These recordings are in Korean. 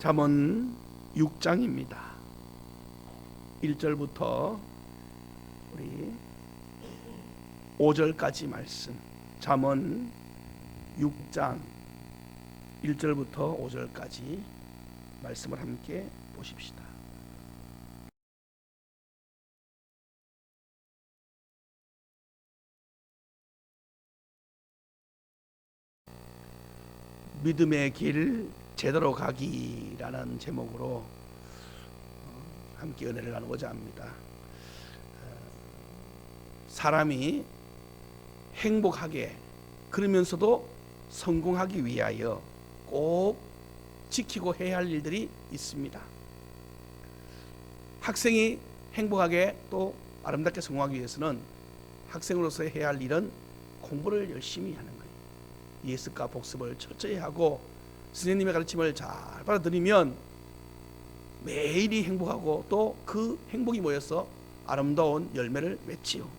잠언 6장입니다. 1절부터 우리 5절까지 말씀. 잠언 6장 1절부터 5절까지 말씀을 함께 보십시다. 믿음의 길 제대로 가기라는 제목으로 함께 은혜를 나누고자 합니다. 사람이 행복하게 그러면서도 성공하기 위하여 꼭 지키고 해야 할 일들이 있습니다. 학생이 행복하게 또 아름답게 성공하기 위해서는 학생으로서 해야 할 일은 공부를 열심히 하는 거예요. 예습과 복습을 철저히 하고 선생님의 가르침을 잘 받아들이면 매일이 행복하고 또 그 행복이 모여서 아름다운 열매를 맺지요.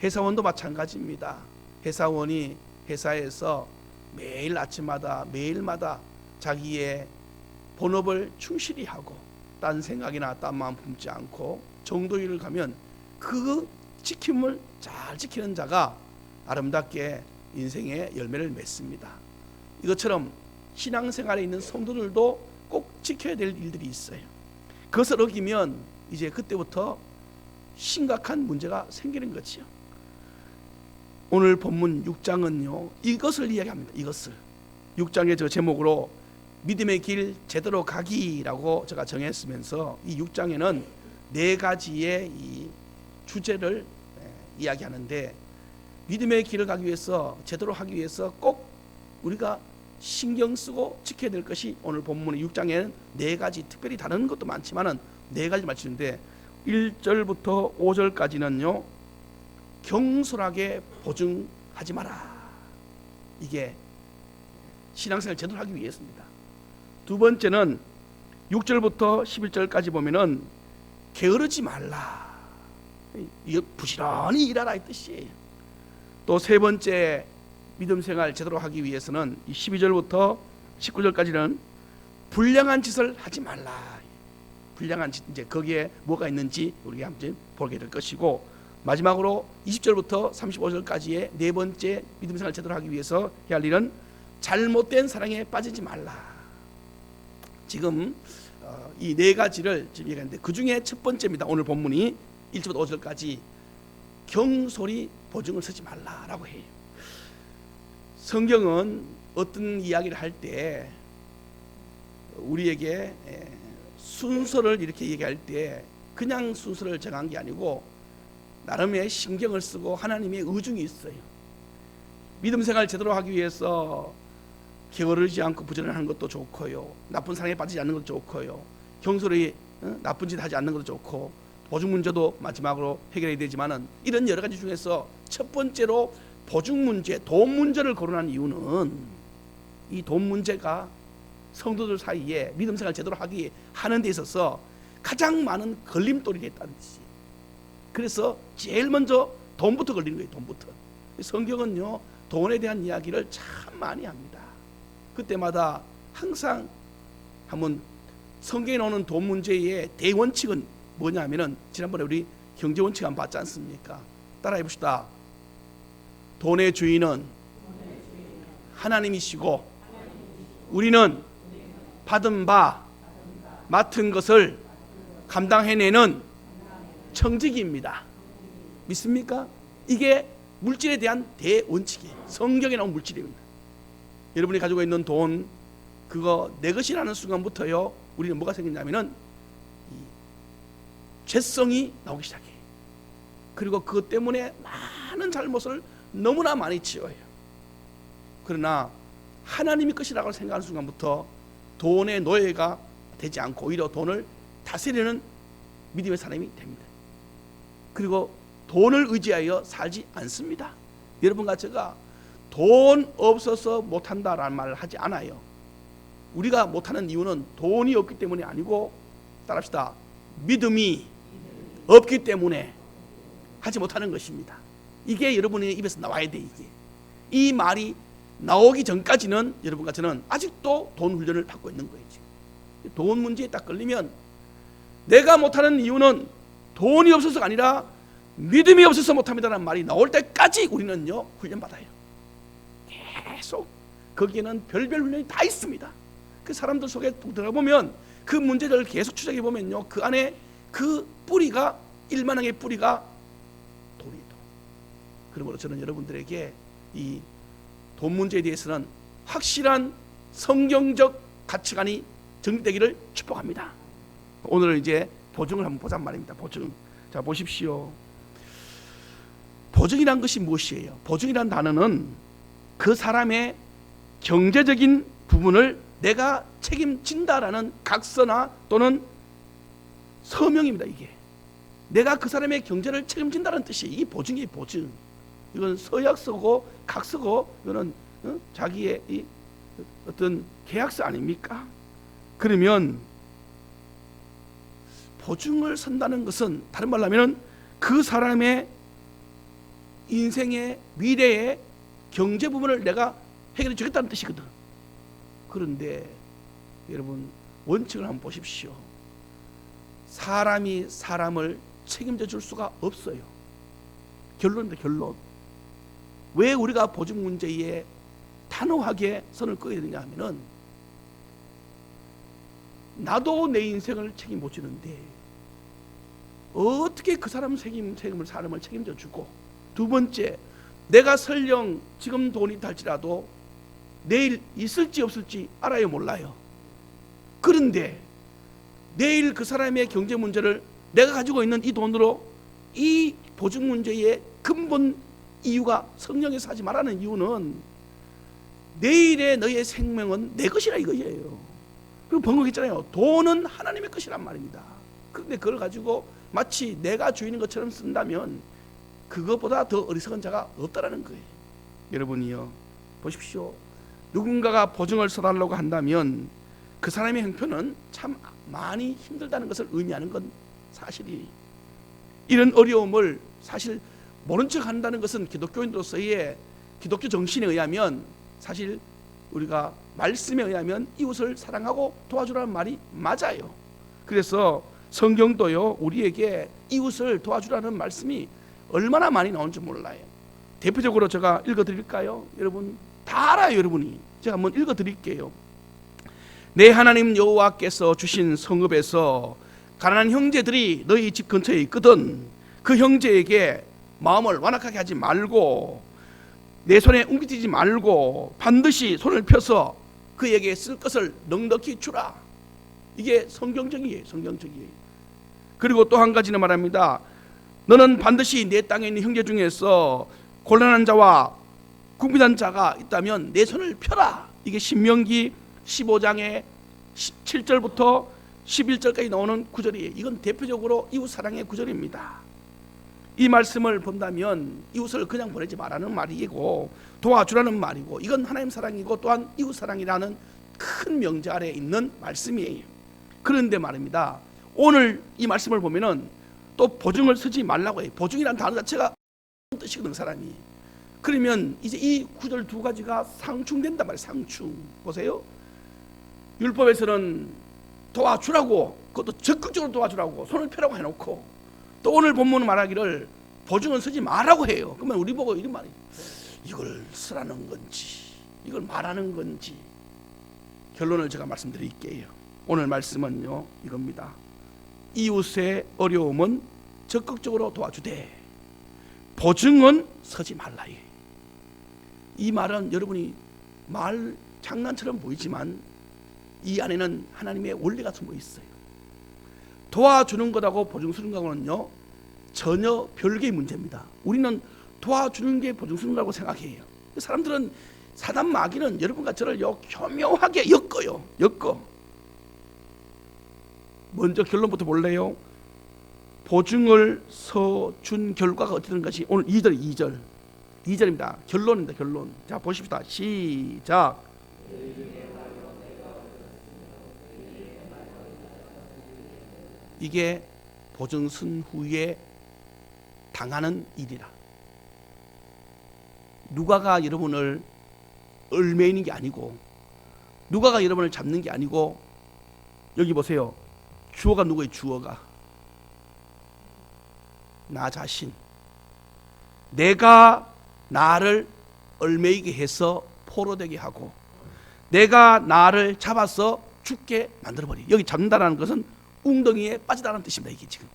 회사원도 마찬가지입니다. 회사원이 회사에서 매일 아침마다 매일마다 자기의 본업을 충실히 하고 딴 생각이나 딴 마음 품지 않고 정도일을 가면 그 지킴을 잘 지키는 자가 아름답게 인생의 열매를 맺습니다. 이것처럼 신앙생활에 있는 성도들도 꼭 지켜야 될 일들이 있어요. 그것을 어기면 이제 그때부터 심각한 문제가 생기는 거지요. 오늘 본문 6장은요 이것을 이야기합니다. 이것을 6장의 저 제목으로 믿음의 길 제대로 가기라고 제가 정했으면서 이 6장에는 네 가지의 이 주제를 이야기하는데, 믿음의 길을 가기 위해서 제대로 하기 위해서 꼭 우리가 신경 쓰고 지켜야 될 것이 오늘 본문의 6장에는 네 가지, 특별히 다른 것도 많지만은 네 가지 말씀인데 1절부터 5절까지는요 경솔하게 보증하지 마라. 이게 신앙생활 제대로 하기 위해서입니다. 두 번째는 6절부터 11절까지 보면은 게으르지 말라. 이거 부지런히 일하라 이 뜻이에요. 또 세 번째 믿음 생활 제대로 하기 위해서는 12절부터 19절까지는 불량한 짓을 하지 말라. 불량한 짓, 이제 거기에 뭐가 있는지 우리가 한번 보게 될 것이고, 마지막으로 20절부터 35절까지의 네 번째 믿음 생활 제대로 하기 위해서 해야 할 일은 잘못된 사랑에 빠지지 말라. 지금 이 네 가지를 지금 얘기하는데 그 중에 첫 번째입니다. 오늘 본문이 1절부터 5절까지 경솔히 보증을 서지 말라라고 해요. 성경은 어떤 이야기를 할 때 우리에게 순서를 이렇게 얘기할 때 그냥 순서를 정한 게 아니고 나름의 신경을 쓰고 하나님의 의중이 있어요. 믿음 생활 제대로 하기 위해서 게으르지 않고 부지런하는 것도 좋고요, 나쁜 사랑에 빠지지 않는 것도 좋고요, 경솔히 나쁜 짓 하지 않는 것도 좋고, 보증 문제도 마지막으로 해결해야 되지만은 이런 여러 가지 중에서 첫 번째로 보증 문제, 돈 문제를 거론한 이유는 이 돈 문제가 성도들 사이에 믿음 생활 제대로 하는 데 있어서 가장 많은 걸림돌이 됐다는 뜻이에요. 그래서 제일 먼저 돈부터 걸리는 거예요. 돈부터. 성경은요 돈에 대한 이야기를 참 많이 합니다. 그때마다 항상 한번 성경에 나오는 돈 문제의 대원칙은 뭐냐면은 지난번에 우리 경제원칙 한번 봤지 않습니까? 따라해 봅시다. 돈의 주인은 하나님이시고 우리는 받은 바 맡은 것을 감당해내는 청지기입니다. 믿습니까? 이게 물질에 대한 대원칙이에요. 성경에 나온 물질입니다. 여러분이 가지고 있는 돈, 그거 내 것이라는 순간부터요 우리는 뭐가 생기냐면은 죄성이 나오기 시작해요. 그리고 그것 때문에 많은 잘못을 너무나 많이 지어요. 그러나 하나님의 것이라고 생각하는 순간부터 돈의 노예가 되지 않고 오히려 돈을 다스리는 믿음의 사람이 됩니다. 그리고 돈을 의지하여 살지 않습니다. 여러분과 제가 돈 없어서 못한다라는 말을 하지 않아요. 우리가 못하는 이유는 돈이 없기 때문이 아니고, 따라합시다, 믿음이 없기 때문에 하지 못하는 것입니다. 이게 여러분의 입에서 나와야 돼. 이게 이 말이 나오기 전까지는 여러분과 저는 아직도 돈 훈련을 받고 있는 거예요. 돈 문제에 딱 걸리면 내가 못하는 이유는 돈이 없어서가 아니라 믿음이 없어서 못합니다라는 말이 나올 때까지 우리는요 훈련받아요. 계속 거기에는 별별 훈련이 다 있습니다. 그 사람들 속에 들어보면 그 문제를 계속 추적해 보면요 그 안에 그 뿌리가 일만항의 뿌리가 돈이죠. 그러므로 저는 여러분들에게 이 돈 문제에 대해서는 확실한 성경적 가치관이 정립되기를 축복합니다. 오늘 이제 보증을 한번 보자 말입니다. 보증. 자 보십시오. 보증이란 것이 무엇이에요? 보증이란 단어는 그 사람의 경제적인 부분을 내가 책임진다라는 각서나 또는 서명입니다. 이게 내가 그 사람의 경제를 책임진다는 뜻이에요. 이게 보증이에요. 보증. 이건 서약서고 각서고 이거는 자기의 이 어떤 계약서 아닙니까? 그러면 보증을 선다는 것은 다른 말로 하면 그 사람의 인생의 미래의 경제 부분을 내가 해결해 주겠다는 뜻이거든. 그런데 여러분 원칙을 한번 보십시오. 사람이 사람을 책임져 줄 수가 없어요. 결론입니다. 결론. 왜 우리가 보증 문제에 단호하게 선을 그어야 되냐 하면은 나도 내 인생을 책임 못 지는데 어떻게 그 사람 사람을 책임져 주고, 두 번째 내가 설령 지금 돈이 있다 할지라도 내일 있을지 없을지 알아요 몰라요. 그런데 내일 그 사람의 경제 문제를 내가 가지고 있는 이 돈으로 이 보증 문제의 근본 이유가 성령에서 하지 말라는 이유는 내일의 너의 생명은 내 것이라 이거예요. 그리고 번역했잖아요. 돈은 하나님의 것이란 말입니다. 그런데 그걸 가지고 마치 내가 주인인 것처럼 쓴다면 그것보다 더 어리석은 자가 없다라는 거예요. 여러분이요 보십시오. 누군가가 보증을 써달라고 한다면 그 사람의 형편은 참 많이 힘들다는 것을 의미하는 건 사실이. 이런 어려움을 사실 모른 척 한다는 것은 기독교인으로서의 기독교 정신에 의하면 사실 우리가 말씀에 의하면 이웃을 사랑하고 도와주라는 말이 맞아요. 그래서 성경도요 우리에게 이웃을 도와주라는 말씀이 얼마나 많이 나온지 몰라요. 대표적으로 제가 읽어드릴까요? 여러분 다 알아요. 여러분이 제가 한번 읽어드릴게요. 내 하나님 여호와께서 주신 성읍에서 가난한 형제들이 너희 집 근처에 있거든 그 형제에게 마음을 완악하게 하지 말고 내 손에 웅기지지 말고 반드시 손을 펴서 그에게 쓸 것을 넉넉히 주라. 이게 성경적이에요. 성경적이에요. 그리고 또 한 가지는 말합니다. 너는 반드시 내 땅에 있는 형제 중에서 곤란한 자와 궁핍한 자가 있다면 내 손을 펴라. 이게 신명기 15장의 7절부터 11절까지 나오는 구절이에요. 이건 대표적으로 이웃 사랑의 구절입니다. 이 말씀을 본다면 이웃을 그냥 보내지 말라는 말이고 도와주라는 말이고 이건 하나님 사랑이고 또한 이웃 사랑이라는 큰 명제 아래에 있는 말씀이에요. 그런데 말입니다. 오늘 이 말씀을 보면은 또 보증을 쓰지 말라고 해요. 보증이라는 단어 자체가 뜻이거든 사람이. 그러면 이제 이 구절 두 가지가 상충된단 말이에요. 상충. 보세요. 율법에서는 도와주라고, 그것도 적극적으로 도와주라고 손을 펴라고 해놓고 또 오늘 본문은 말하기를 보증은 쓰지 말라고 해요. 그러면 우리 보고 이런 말이 이걸 쓰라는 건지 이걸 말하는 건지 결론을 제가 말씀드릴게요. 오늘 말씀은요 이겁니다. 이웃의 어려움은 적극적으로 도와주되 보증은 서지 말라. 이 말은 여러분이 말 장난처럼 보이지만 이 안에는 하나님의 원리가 숨어 있어요. 도와주는 것하고 보증 쓰는 것하고는요 전혀 별개의 문제입니다. 우리는 도와주는 게 보증 쓰는 거라고 생각해요. 사람들은 사단 마귀는 여러분과 저를 교묘하게 엮어. 먼저 결론부터 볼래요? 보증을 서준 결과가 어떻게 되는 것이 오늘 2절입니다. 결론입니다. 결론. 자 보십시다. 시작. 이게 보증 쓴 후에 당하는 일이라. 누가가 여러분을 얽매이는 게 아니고 누가가 여러분을 잡는 게 아니고 여기 보세요. 주어가 누구예요? 주어가 나 자신. 내가 나를 얽매이게 해서 포로되게 하고 내가 나를 잡아서 죽게 만들어버려. 여기 잡는다는 것은 웅덩이에 빠지다는 뜻입니다. 이게 지금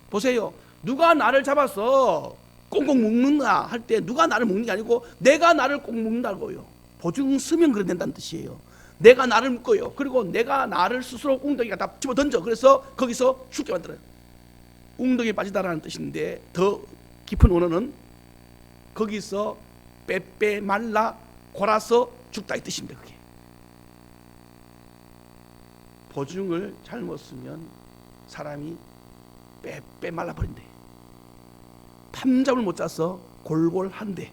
보세요. 누가 나를 잡아서 꽁꽁 묶는다 할 때 누가 나를 묶는 게 아니고 내가 나를 꼭 묶는다고요. 보증 쓰면 그래 된다는 뜻이에요. 내가 나를 묶어요. 그리고 내가 나를 스스로 웅덩이가 다 집어 던져. 그래서 거기서 죽게 만들어요. 웅덩이에 빠지다라는 뜻인데 더 깊은 원어는 거기서 빼빼 말라 골아서 죽다 이 뜻입니다. 그게 보증을 잘못 쓰면 사람이 빼빼 말라버린대. 탐잠을 못 자서 골골한데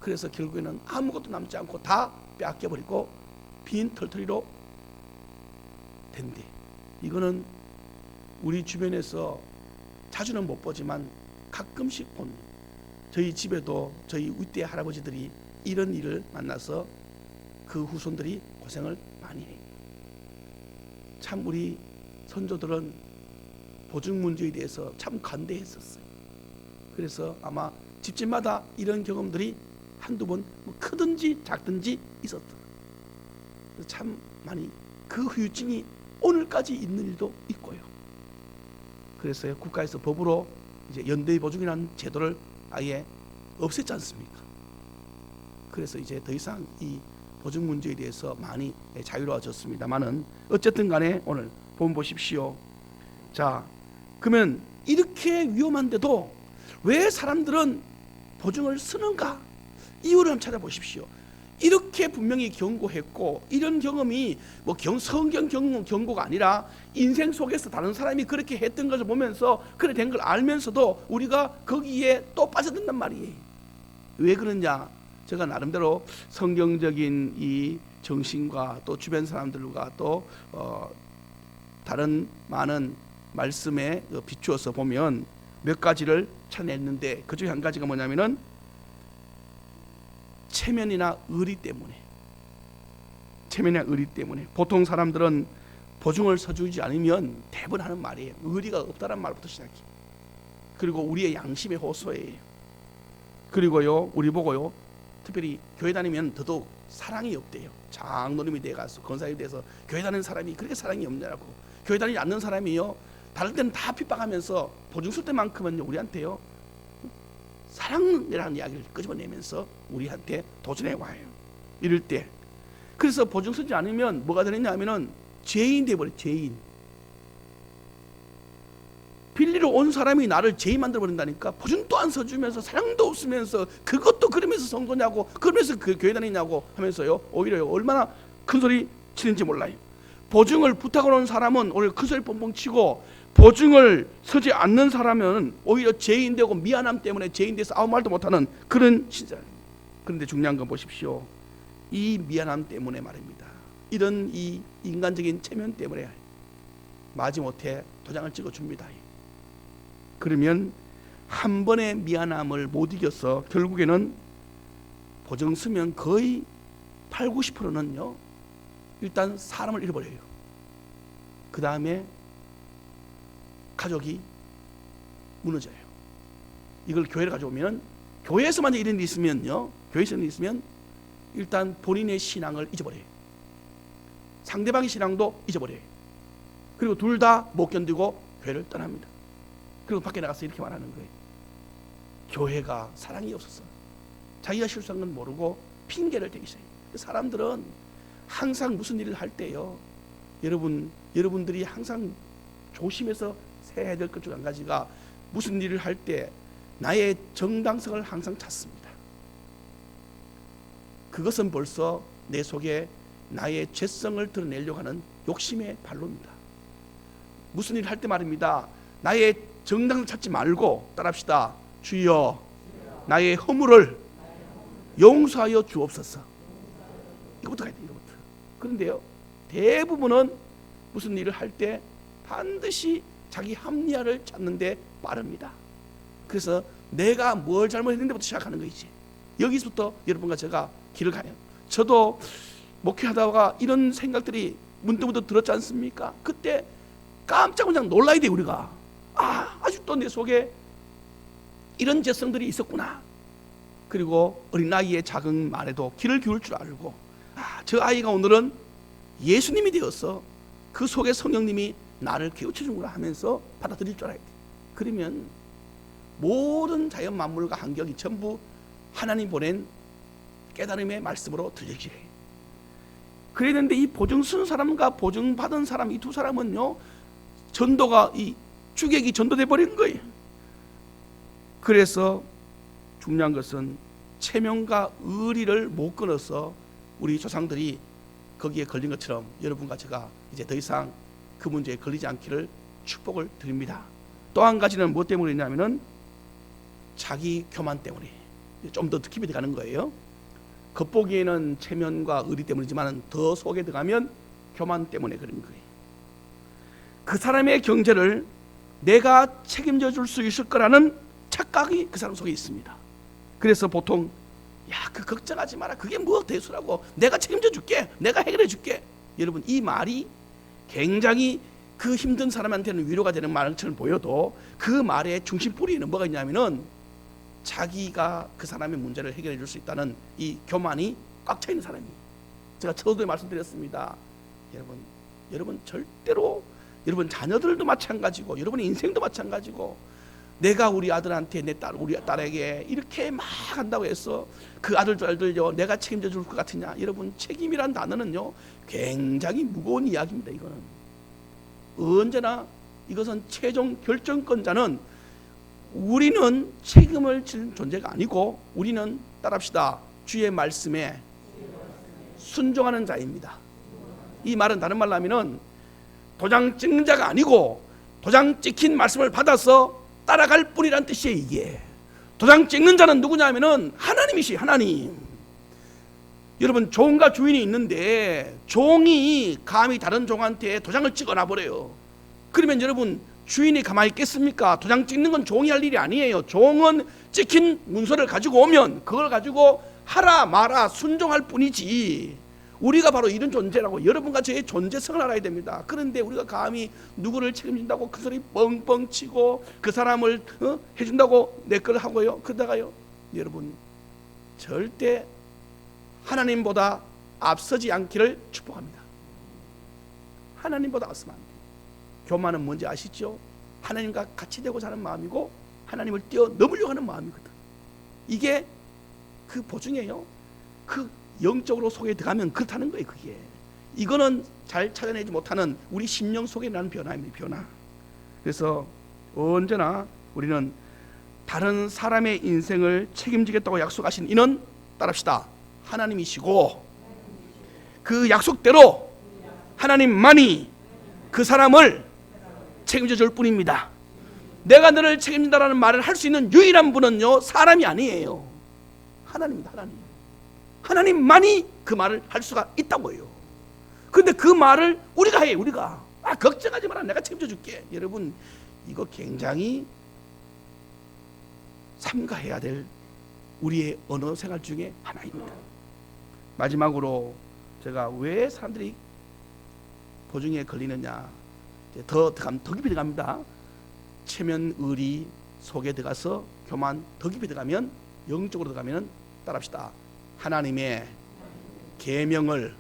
그래서 결국에는 아무것도 남지 않고 다 빼앗겨버리고 빈 털터리로 된대. 이거는 우리 주변에서 자주는 못 보지만 가끔씩 본, 저희 집에도 저희 윗대 할아버지들이 이런 일을 만나서 그 후손들이 고생을 많이 해요. 참 우리 선조들은 보증 문제에 대해서 참 관대했었어요. 그래서 아마 집집마다 이런 경험들이 한두 번 뭐 크든지 작든지 있었다. 참 많이 그 후유증이 오늘까지 있는 일도 있고요. 그래서 국가에서 법으로 이제 연대의 보증이라는 제도를 아예 없앴지 않습니까? 그래서 이제 더 이상 이 보증 문제에 대해서 많이 자유로워졌습니다만은 어쨌든 간에 오늘 본문 보십시오. 자, 그러면 이렇게 위험한데도 왜 사람들은 보증을 쓰는가? 이유를 한번 찾아보십시오. 이렇게 분명히 경고했고 이런 경험이 뭐 성경 경고가 아니라 인생 속에서 다른 사람이 그렇게 했던 것을 보면서 그래 된 걸 알면서도 우리가 거기에 또 빠져든단 말이에요. 왜 그러냐? 제가 나름대로 성경적인 이 정신과 또 주변 사람들과 또 다른 많은 말씀에 비추어서 보면 몇 가지를 찾아냈는데 그 중에 한 가지가 뭐냐면은 체면이나 의리 때문에. 체면이나 의리 때문에 보통 사람들은 보증을 서주지 않으면 대부분 하는 말이에요. 의리가 없다는 말부터 시작해요. 그리고 우리의 양심의 호소예요. 그리고요 우리 보고요 특별히 교회 다니면 더더욱 사랑이 없대요. 장로님이 돼가서 권사에 대해서 교회 다니는 사람이 그렇게 사랑이 없냐고. 교회 다니지 않는 사람이요 다른 때는 다 핍박하면서 보증 쓸 때만큼은 우리한테요 사랑이라는 이야기를 끄집어내면서 우리한테 도전해 와요. 이럴 때 그래서 보증 쓰지 않으면 뭐가 되느냐 하면은 죄인 돼버려. 죄인. 빌리러 온 사람이 나를 죄인 만들어버린다니까. 보증도 안 서주면서 사랑도 없으면서 그것도 그러면서 성도냐고 그러면서 그 교회 다니냐고 하면서요 오히려 얼마나 큰 소리 치는지 몰라요. 보증을 부탁을 온 사람은 오히려 큰 소리 뻥뻥 치고 보증을 서지 않는 사람은 오히려 죄인 되고 미안함 때문에 죄인 돼서 아무 말도 못하는 그런 신자예요. 그런데 중요한 건 보십시오. 이 미안함 때문에 말입니다. 이런 이 인간적인 체면 때문에 마지못해 도장을 찍어줍니다. 그러면 한 번의 미안함을 못 이겨서 결국에는 보증 쓰면 거의 8, 90%는요 일단 사람을 잃어버려요. 그 다음에 가족이 무너져요. 이걸 교회를 가져오면 교회에서만 이런 일이 있으면요 교회에서 이런 일이 있으면 일단 본인의 신앙을 잊어버려요. 상대방의 신앙도 잊어버려요. 그리고 둘 다 못 견디고 교회를 떠납니다. 그리고 밖에 나가서 이렇게 말하는 거예요. 교회가 사랑이 없어서 자기가 실수한 건 모르고 핑계를 대기 시작해요. 사람들은 항상 무슨 일을 할 때요 여러분들이 항상 조심해서 해야 될 것 중 한 가지가 무슨 일을 할 때 나의 정당성을 항상 찾습니다. 그것은 벌써 내 속에 나의 죄성을 드러내려고 하는 욕심의 발로입니다. 무슨 일을 할 때 말입니다. 나의 정당성을 찾지 말고 따라합시다. 주여 나의 허물을 용서하여 주옵소서. 이것부터 가야 돼요. 이것부터. 그런데요 대부분은 무슨 일을 할 때 반드시 자기 합리화를 찾는데 빠릅니다. 그래서 내가 뭘 잘못했는데부터 시작하는 거이지. 여기서부터 여러분과 제가 길을 가요. 저도 목회하다가 이런 생각들이 문득문득 들었지 않습니까? 그때 깜짝깜짝 놀라야 돼 우리가. 아직도 내 속에 이런 죄성들이 있었구나. 그리고 어린 나이의 작은 말에도 귀를 기울 줄 알고, 저 아이가 오늘은 예수님이 되어서 그 속에 성령님이 나를 깨우쳐준구나 하면서 받아들일 줄 알아야 돼. 그러면 모든 자연 만물과 환경이 전부 하나님 보낸 깨달음의 말씀으로 들려지게 해. 그랬는데 이 보증 쓴 사람과 보증 받은 사람, 이 두 사람은요, 전도가 이 주객이 전도돼 버린 거예요. 그래서 중요한 것은 체면과 의리를 못 끊어서 우리 조상들이 거기에 걸린 것처럼 여러분과 제가 이제 더 이상 그 문제에 걸리지 않기를 축복을 드립니다. 또 한 가지는 무엇 때문이냐면은 자기 교만 때문에 좀 더 깊이 들어가는 거예요. 겉보기에는 체면과 의리 때문이지만 더 속에 들어가면 교만 때문에 그런 거예요. 그 사람의 경제를 내가 책임져 줄 수 있을 거라는 착각이 그 사람 속에 있습니다. 그래서 보통 그 걱정하지 마라, 그게 뭐 대수라고, 내가 책임져 줄게, 내가 해결해 줄게. 여러분, 이 말이 굉장히 그 힘든 사람한테는 위로가 되는 말처럼 보여도 그 말의 중심 뿌리에는 뭐가 있냐면은 자기가 그 사람의 문제를 해결해 줄 수 있다는 이 교만이 꽉 차 있는 사람이에요. 제가 처음에 말씀드렸습니다. 여러분 절대로 여러분 자녀들도 마찬가지고 여러분의 인생도 마찬가지고, 내가 우리 아들한테 우리 딸에게 이렇게 막 한다고 해서 그 아들들요 내가 책임져 줄 것 같으냐? 여러분, 책임이란 단어는요 굉장히 무거운 이야기입니다. 이거는 언제나 이것은 최종 결정권자는 우리는 책임을 질 존재가 아니고 우리는 따라합시다. 주의 말씀에 순종하는 자입니다. 이 말은 다른 말로 하면은 도장 찍는 자가 아니고 도장 찍힌 말씀을 받아서 따라갈 뿐이란 뜻이에요. 이게 도장 찍는 자는 누구냐 하면은 하나님이시. 하나님. 여러분, 종과 주인이 있는데 종이 감히 다른 종한테 도장을 찍어놔 버려요. 그러면 여러분, 주인이 가만히 있겠습니까? 도장 찍는 건 종이 할 일이 아니에요. 종은 찍힌 문서를 가지고 오면 그걸 가지고 하라 마라 순종할 뿐이지. 우리가 바로 이런 존재라고, 여러분과 저의 존재성을 알아야 됩니다. 그런데 우리가 감히 누구를 책임진다고 큰 소리 뻥뻥 치고 그 사람을 해준다고 내 걸 하고요, 그러다가요, 여러분 절대 하나님보다 앞서지 않기를 축복합니다. 하나님보다 앞서면 안 돼요. 교만은 뭔지 아시죠? 하나님과 같이 되고자 하는 마음이고 하나님을 뛰어넘으려고 하는 마음이거든. 이게 그 보증이에요. 그 영적으로 속에 들어가면 그렇다는 거예요. 그게 이거는 잘 찾아내지 못하는 우리 심령 속에 나는 변화입니다. 변화. 그래서 언제나 우리는 다른 사람의 인생을 책임지겠다고 약속하신 이는 따릅시다. 하나님이시고 그 약속대로 하나님만이 그 사람을 책임져 줄 뿐입니다. 내가 너를 책임진다라는 말을 할 수 있는 유일한 분은요, 사람이 아니에요. 하나님입니다. 하나님만이 그 말을 할 수가 있다고 해요. 그런데 그 말을 우리가 해. 우리가 걱정하지 마라, 내가 책임져 줄게. 여러분, 이거 굉장히 삼가해야 될 우리의 언어 생활 중에 하나입니다. 마지막으로 제가 왜 사람들이 보증에 걸리느냐, 더 깊이 들어갑니다. 체면 의리 속에 들어가서 교만 더 깊이 들어가면, 영적으로 들어가면 따라합시다. 하나님의 계명을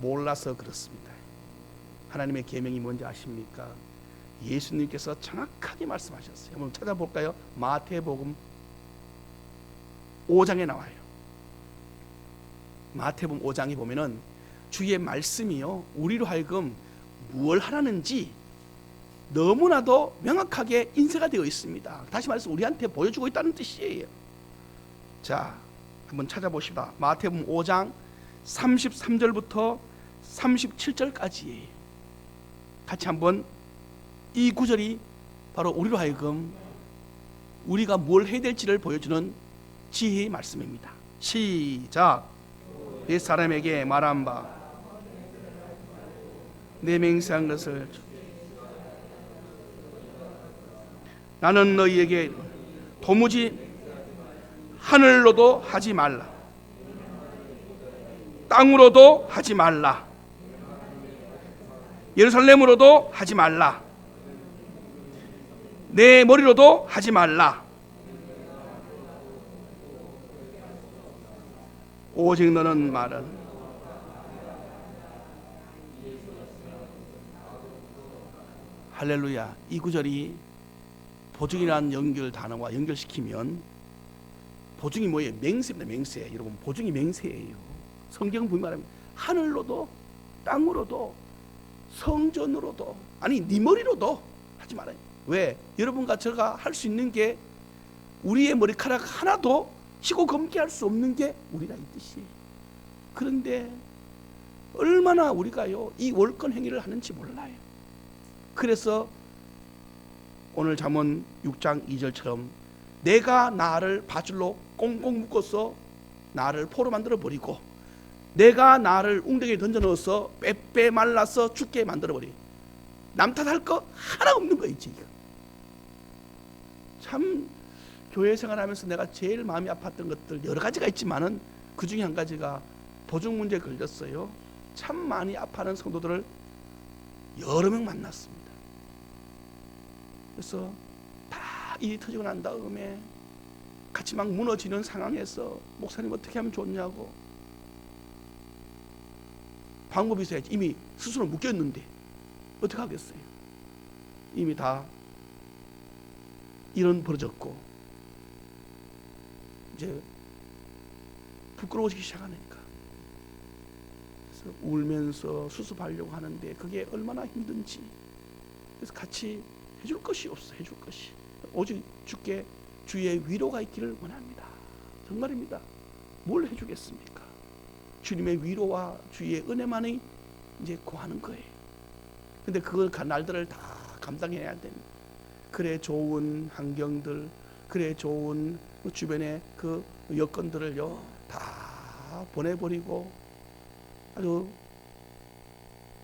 몰라서 그렇습니다. 하나님의 계명이 뭔지 아십니까? 예수님께서 정확하게 말씀하셨어요. 한번 찾아볼까요? 마태복음 5장에 나와요. 마태복음 5장에 보면은 주의 말씀이요, 우리로 하여금 무엇을 하라는지 너무나도 명확하게 인쇄가 되어 있습니다. 다시 말해서 우리한테 보여주고 있다는 뜻이에요. 자, 한번 찾아보시다. 마태복음 5장 33절부터 37절까지예요. 같이 한번, 이 구절이 바로 우리로 하여금 우리가 뭘 해야 될지를 보여주는 지혜의 말씀입니다. 시작. 내 사람에게 말한 바 내 맹세한 것을 나는 너희에게 도무지 하늘로도 하지 말라, 땅으로도 하지 말라. 예루살렘으로도 하지 말라. 내 머리로도 하지 말라. 오직 너는 말은 할렐루야. 이 구절이 보증이라는 연결 단어와 연결시키면, 보증이 뭐예요? 맹세입니다. 맹세. 여러분, 보증이 맹세예요. 성경 분명히 말합니다. 하늘로도 땅으로도 성전으로도, 아니 네 머리로도 하지 말아요. 왜? 여러분과 제가 할 수 있는 게, 우리의 머리카락 하나도 희고 검게 할 수 없는 게 우리라 이 뜻이에요. 그런데 얼마나 우리가요 이 월권 행위를 하는지 몰라요. 그래서 오늘 잠언 6장 2절처럼 내가 나를 밧줄로 꽁꽁 묶어서 나를 포로 만들어 버리고, 내가 나를 웅덩이에 던져 넣어서 빼빼 말라서 죽게 만들어 버리. 남 탓할 거 하나 없는 거 있지. 참 교회 생활하면서 내가 제일 마음이 아팠던 것들 여러 가지가 있지만은 그 중에 한 가지가 보증 문제에 걸렸어요. 참 많이 아파하는 성도들을 여러 명 만났습니다. 그래서 다 일이 터지고 난 다음에 같이 막 무너지는 상황에서 목사님 어떻게 하면 좋냐고, 방법이 있어야지. 이미 스스로 묶였는데 어떻게 하겠어요? 이미 다 일은 벌어졌고 이제 부끄러워지기 시작하니까, 그래서 울면서 수습하려고 하는데 그게 얼마나 힘든지. 그래서 같이 해줄 것이 없어. 해줄 것이 오직 주께 주의 위로가 있기를 원합니다. 정말입니다. 뭘 해주겠습니까? 주님의 위로와 주의 은혜만이 이제 구하는 거예요. 근데 그 날들을 다 감당해야 됩니다. 그래 좋은 환경들, 그래 좋은 주변의 그 여건들을요 다 보내버리고 아주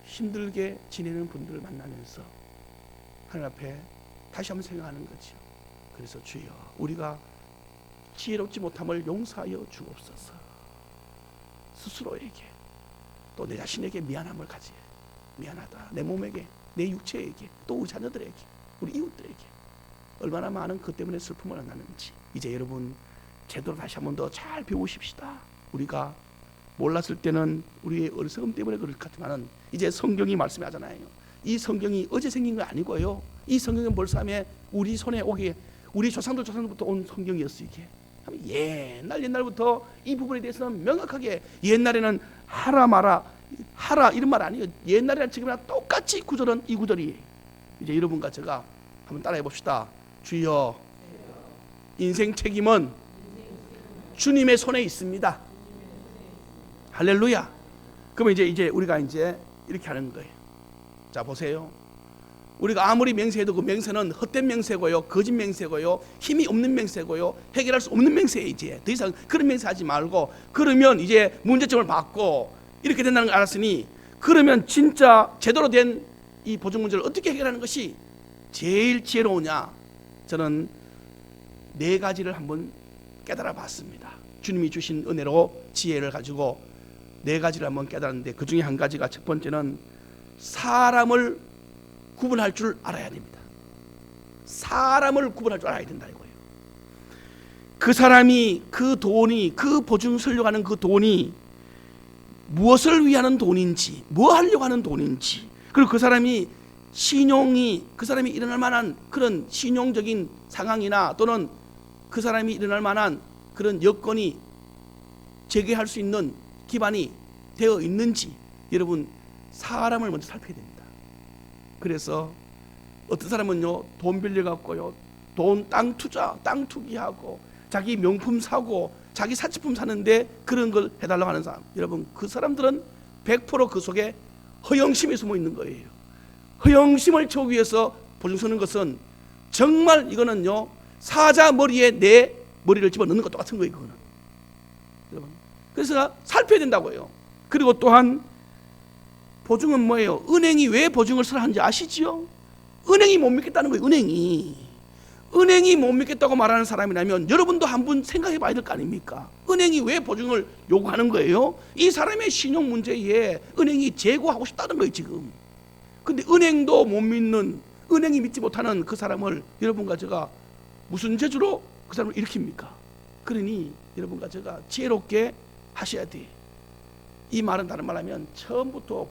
힘들게 지내는 분들을 만나면서 하나님 앞에 다시 한번 생각하는 거죠. 그래서 주여, 우리가 지혜롭지 못함을 용서하여 주옵소서. 스스로에게 또 내 자신에게 미안함을 가지. 미안하다. 내 몸에게, 내 육체에게, 또 우리 자녀들에게, 우리 이웃들에게 얼마나 많은 것 때문에 슬픔을 나누는지 이제 여러분 제대로 다시 한번 더 잘 배우십시다. 우리가 몰랐을 때는 우리의 어리석음 때문에 그럴 것 같지만은 이제 성경이 말씀하잖아요. 이 성경이 어제 생긴 거 아니고요. 이 성경은 벌써 우리 손에 오게, 우리 조상들부터 온 성경이었어. 이게 옛날부터 이 부분에 대해서는 명확하게, 옛날에는 하라 마라, 하라 이런 말 아니에요. 옛날이랑 지금이랑 똑같이 구절은 이 구절이에요. 이제 여러분과 제가 한번 따라해 봅시다. 주여, 인생 책임은 주님의 손에 있습니다. 할렐루야. 그러면 이제 우리가 이제 이렇게 하는 거예요. 자 보세요. 우리가 아무리 맹세해도 그 맹세는 헛된 맹세고요, 거짓 맹세고요, 힘이 없는 맹세고요, 해결할 수 없는 맹세예요. 이제 더 이상 그런 맹세하지 말고, 그러면 이제 문제점을 받고 이렇게 된다는 걸 알았으니, 그러면 진짜 제대로 된 이 보증 문제를 어떻게 해결하는 것이 제일 지혜로우냐? 저는 4가지를 한번 깨달아 봤습니다. 주님이 주신 은혜로 지혜를 가지고 4가지를 한번 깨달았는데, 그 중에 한 가지가, 첫 번째는 사람을 구분할 줄 알아야 됩니다. 사람을 구분할 줄 알아야 된다 이거예요. 그 사람이, 그 돈이, 그 보증 서려고 하는 그 돈이 무엇을 위하는 돈인지, 뭐 하려고 하는 돈인지, 그리고 그 사람이 그 사람이 일어날 만한 그런 신용적인 상황이나 또는 그 사람이 일어날 만한 그런 여건이 재개할 수 있는 기반이 되어 있는지, 여러분 사람을 먼저 살펴야 됩니다. 그래서 어떤 사람은요 돈 빌려갖고요 땅 투기하고 자기 명품 사고 자기 사치품 사는데 그런 걸 해달라고 하는 사람, 여러분 그 사람들은 100% 그 속에 허영심이 숨어 있는 거예요. 허영심을 채우기 위해서 보증 서는 것은 정말 이거는요 사자 머리에 내 머리를 집어넣는 것과 똑같은 거예요. 그거는 여러분, 그래서 살펴야 된다고요. 그리고 또한 보증은 뭐예요? 은행이 왜 보증을 서라 하는지 아시지요? 은행이 못 믿겠다는 거예요. 은행이 못 믿겠다고 말하는 사람이라면 여러분도 한번 생각해 봐야 될 거 아닙니까? 은행이 왜 보증을 요구하는 거예요? 이 사람의 신용 문제에 은행이 제고하고 싶다는 거예요. 지금 근데 은행도 못 믿는, 은행이 믿지 못하는 그 사람을 여러분과 제가 무슨 재주로 그 사람을 일으킵니까? 그러니 여러분과 제가 지혜롭게 하셔야 돼. 이 말은 다른 말로 하면 처음부터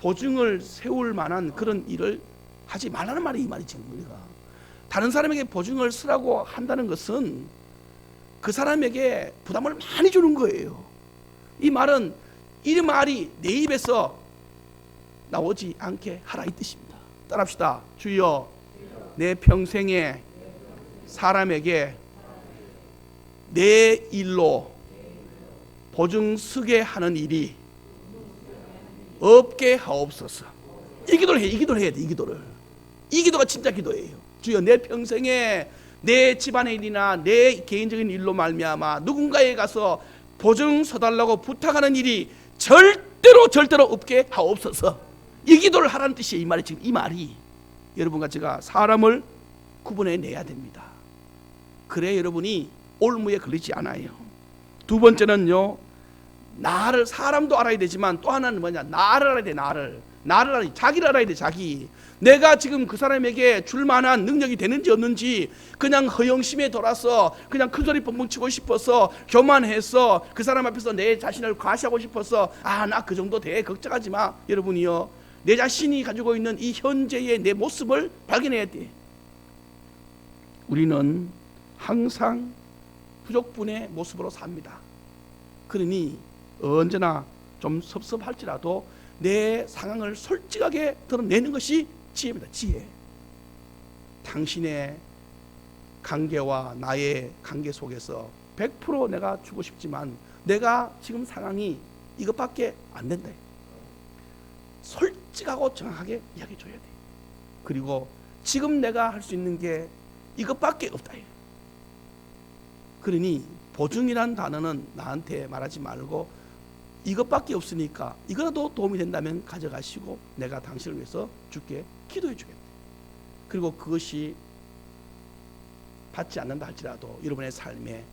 보증을 세울 만한 그런 일을 하지 말라는 말이 이 말이지. 우리가 다른 사람에게 보증을 쓰라고 한다는 것은 그 사람에게 부담을 많이 주는 거예요. 이 말은 이 말이 내 입에서 나오지 않게 하라 이 뜻입니다. 따라합시다. 주여, 내 평생에 사람에게 내 일로 보증 서게 하는 일이 없게 하옵소서. 이 기도를 해. 이 기도를 해야 돼. 이 기도를. 이 기도가 진짜 기도예요. 주여, 내 평생에 내 집안의 일이나 내 개인적인 일로 말미암아 누군가에 가서 보증 서달라고 부탁하는 일이 절대로 없게 하옵소서. 이 기도를 하라는 뜻이에요. 이 말이 지금 이 말이 여러분과 제가 사람을 구분해 내야 됩니다. 그래 여러분이 올무에 걸리지 않아요. 두 번째는요, 나를, 사람도 알아야 되지만 또 하나는 뭐냐, 나를 알아야 돼. 나를 알아야 돼. 자기를 알아야 돼. 자기. 내가 지금 그 사람에게 줄 만한 능력이 되는지 없는지, 그냥 허영심에 돌아서 그냥 큰소리 뻥뻥 치고 싶어서, 교만해서 그 사람 앞에서 내 자신을 과시하고 싶어서, 나 그 정도 돼, 걱정하지 마. 여러분이요, 내 자신이 가지고 있는 이 현재의 내 모습을 발견해야 돼. 우리는 항상 부족분의 모습으로 삽니다. 그러니 언제나 좀 섭섭할지라도 내 상황을 솔직하게 드러내는 것이 지혜입니다. 지혜. 당신의 관계와 나의 관계 속에서 100% 내가 주고 싶지만 내가 지금 상황이 이것밖에 안 된다. 솔직하고 정확하게 이야기해 줘야 돼. 그리고 지금 내가 할 수 있는 게 이것밖에 없다. 그러니 보증이란 단어는 나한테 말하지 말고 이것밖에 없으니까 이거라도 도움이 된다면 가져가시고 내가 당신을 위해서 주께 기도해 주겠다. 그리고 그것이 받지 않는다 할지라도 여러분의 삶에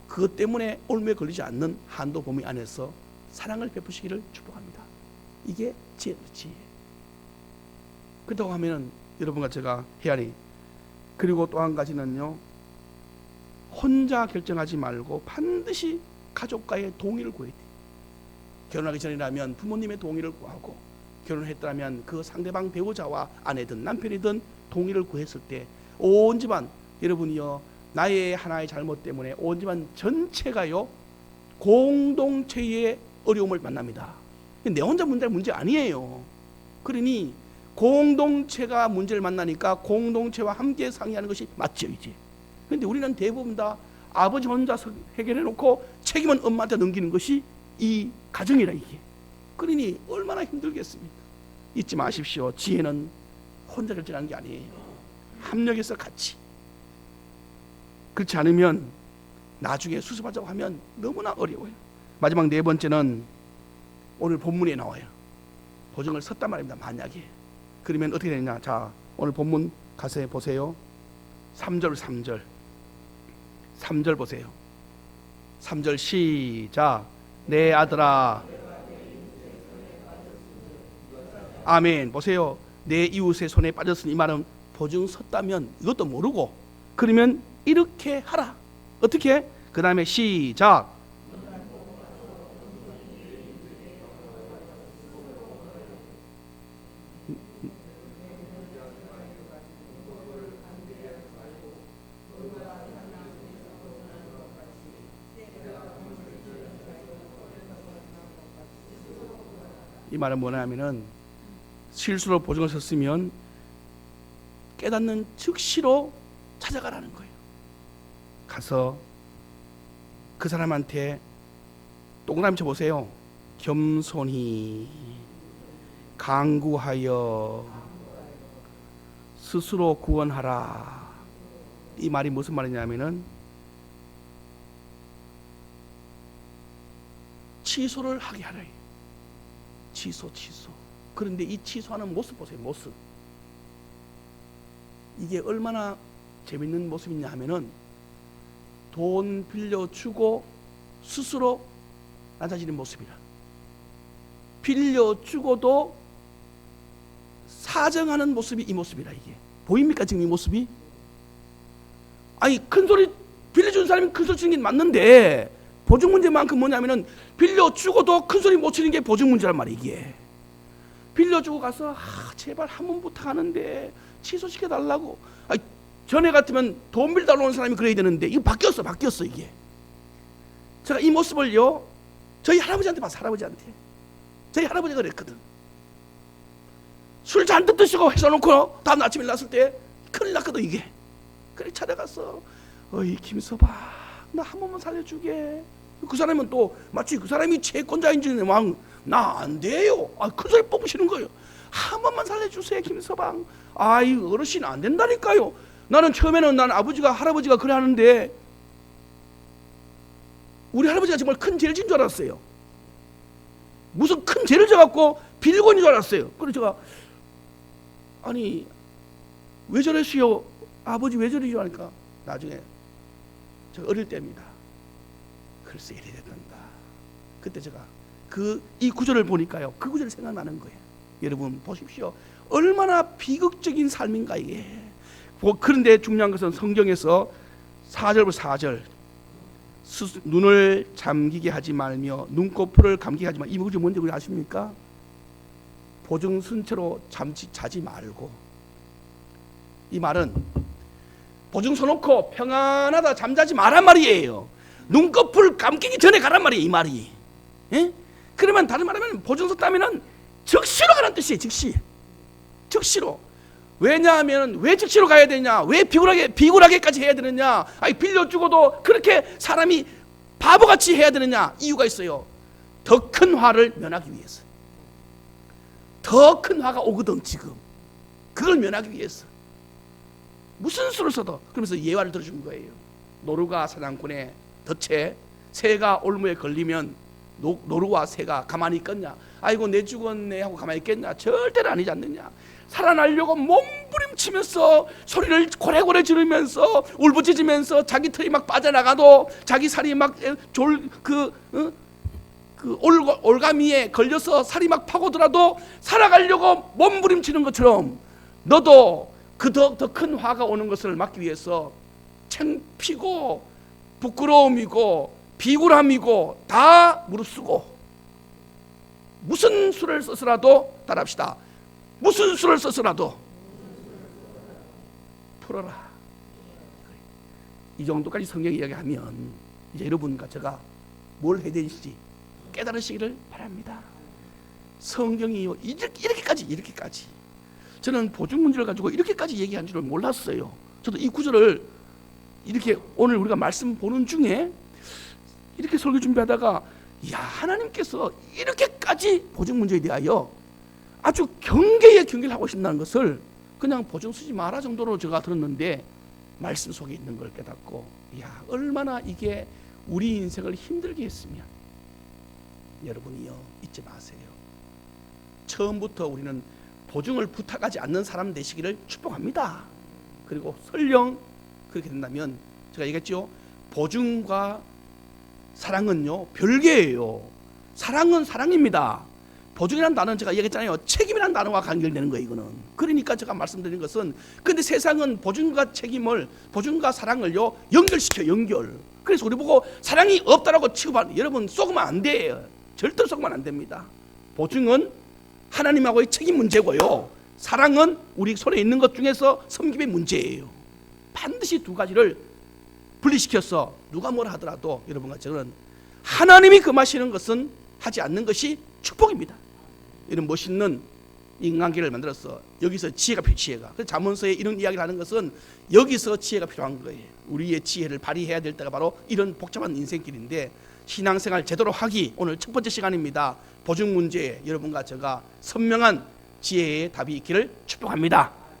그것 때문에 올무에 걸리지 않는 한도 범위 안에서 사랑을 베푸시기를 축복합니다. 이게 지혜. 그렇다고 하면 여러분과 제가 해야 할, 그리고 또 한 가지는요, 혼자 결정하지 말고 반드시 가족과의 동의를 구해야 돼. 결혼하기 전이라면 부모님의 동의를 구하고, 결혼했다면 그 상대방 배우자와 아내든 남편이든 동의를 구했을 때 온 집안, 여러분이요, 나의 하나의 잘못 때문에 온 집안 전체가요 공동체의 어려움을 만납니다. 내 혼자 문제 아니에요. 그러니 공동체가 문제를 만나니까 공동체와 함께 상의하는 것이 맞죠, 이제. 그런데 우리는 대부분 다 아버지 혼자서 해결해 놓고 책임은 엄마한테 넘기는 것이 이 가정이라, 이게. 그러니 얼마나 힘들겠습니까? 잊지 마십시오. 지혜는 혼자 결정하는 게 아니에요. 합력해서 같이. 그렇지 않으면 나중에 수습하자고 하면 너무나 어려워요. 마지막 네 번째는 오늘 본문에 나와요. 보증을 섰단 말입니다. 만약에. 그러면 어떻게 되느냐. 자, 오늘 본문 가서 보세요. 3절 보세요. 3절 시작. 내 아들아. 아멘. 보세요. 내 이웃의 손에 빠졌으니, 이 말은 보증 섰다면 이것도 모르고, 그러면 이렇게 하라. 어떻게? 그 다음에 시작. 이 말은 뭐냐면은, 실수로 보증을 섰으면 깨닫는 즉시로 찾아가라는 거예요. 가서 그 사람한테 동그라미 쳐보세요. 겸손히 간구하여 스스로 구원하라. 이 말이 무슨 말이냐면은 취소를 하게 하라. 취소. 그런데 이 취소하는 모습 보세요. 모습. 이게 얼마나 재밌는 모습이냐 하면은, 돈 빌려주고 스스로 낮아지는 모습이라. 빌려주고도 사정하는 모습이 이 모습이라. 이게 보입니까 지금 이 모습이? 아니 큰소리 빌려준 사람이 큰소리 치는 게 맞는데 보증 문제만큼 뭐냐면은 빌려주고도 큰소리 못 치는 게 보증 문제란 말이야. 이게 빌려주고 가서 제발 한 번 부탁하는데 취소시켜달라고. 아니, 전에 같으면 돈 빌달러 온 사람이 그래야 되는데 이거 바뀌었어 이게. 제가 이 모습을요 저희 할아버지한테 봤어. 할아버지한테. 저희 할아버지가 그랬거든. 술 잔뜩 드시고 해서놓고 다음 날 아침에 났을 때 큰일 났거든 이게. 그래 찾아갔어. 어이 김서방 나 한 번만 살려주게. 그 사람은 또 마치 그 사람이 채권자인 줄 나 안 돼요. 큰 소리 뽑으시는 거예요. 한 번만 살려주세요 김서방. 아이 어르신 안 된다니까요. 나는 처음에는 난 아버지가 할아버지가 그래 하는데 우리 할아버지가 정말 큰 죄를 진 줄 알았어요. 무슨 큰 죄를 져갖고 빌건인 줄 알았어요. 그래서 제가 아니 왜 저러시오 아버지 왜 저러시오 하니까 나중에 제가 어릴 때입니다. 글쎄 이래 됐단다. 그때 제가 이 구절을 보니까요 그 구절이 생각나는 거예요. 여러분 보십시오. 얼마나 비극적인 삶인가 이게. 그런데 중요한 것은 성경에서 4절부터 4절 눈을 잠기게 하지 말며 눈꺼풀을 감기게 하지 말며 이 구절이 뭔지 아십니까? 보증선처로 자지 말고. 이 말은 보증 서놓고 평안하다 잠자지 말란 말이에요. 눈꺼풀 감기기 전에 가란 말이에요 이 말이. 예? 그러면 다른 말하면 보증서 따면은 즉시로 가란 뜻이에요. 즉시로. 왜냐하면 왜 즉시로 가야 되냐? 왜 비굴하게까지 해야 되느냐? 아니 빌려주고도 그렇게 사람이 바보같이 해야 되느냐? 이유가 있어요. 더 큰 화를 면하기 위해서. 더 큰 화가 오거든 지금. 그걸 면하기 위해서. 무슨 수를 써도. 그러면서 예화를 들어준 거예요. 노루가 사냥꾼의 덫에 새가 올무에 걸리면 노루와 새가 가만히 있겠냐? 아이고 내 죽었네 하고 가만히 있겠냐? 절대로 아니지 않느냐? 살아나려고 몸부림치면서 소리를 고래고래 지르면서 울부짖으면서 자기 털이 막 빠져나가도 자기 살이 막 올가미에 걸려서 살이 막 파고들어도 살아가려고 몸부림치는 것처럼 너도 그 더 큰 화가 오는 것을 막기 위해서 창피고 부끄러움이고 비굴함이고 다 무릅쓰고 무슨 수를 써서라도 따라합시다. 무슨 수를 써서라도 풀어라. 이 정도까지 성경이 이야기하면 이제 여러분과 제가 뭘 해야 되는지 깨달으시기를 바랍니다. 성경이 이렇게까지 저는 보증 문제를 가지고 이렇게까지 얘기한 줄은 몰랐어요. 저도 이 구절을 이렇게 오늘 우리가 말씀 보는 중에 이렇게 설교 준비하다가 하나님께서 이렇게까지 보증 문제에 대하여 아주 경계를 하고 계신다는 것을 그냥 보증 쓰지 마라 정도로 제가 들었는데 말씀 속에 있는 걸 깨닫고 얼마나 이게 우리 인생을 힘들게 했으면. 여러분이요 잊지 마세요. 처음부터 우리는 보증을 부탁하지 않는 사람 되시기를 축복합니다. 그리고 설령 그렇게 된다면 제가 얘기했죠. 보증과 사랑은요 별개예요. 사랑은 사랑입니다. 보증이라는 단어는 제가 얘기했잖아요. 책임이라는 단어와 관계되는 거예요. 이거는. 그러니까 제가 말씀드린 것은 근데 세상은 보증과 책임을 보증과 사랑을요 연결시켜요. 연결. 그래서 우리 보고 사랑이 없다라고 취급하는 여러분 속으면 안 돼요. 절대로 속으면 안 됩니다. 보증은 하나님하고의 책임 문제고요. 사랑은 우리 손에 있는 것 중에서 섬김의 문제예요. 반드시 두 가지를 분리시켜서 누가 뭐라 하더라도 여러분과 저는 하나님이 금하시는 것은 하지 않는 것이 축복입니다. 이런 멋있는 인간계를 만들어서 여기서 지혜가 필요해요. 그래서 잠언서에 이런 이야기를 하는 것은 여기서 지혜가 필요한 거예요. 우리의 지혜를 발휘해야 될 때가 바로 이런 복잡한 인생길인데 신앙생활 제대로 하기 오늘 첫 번째 시간입니다. 보증 문제에 여러분과 제가 선명한 지혜의 답이 있기를 축복합니다.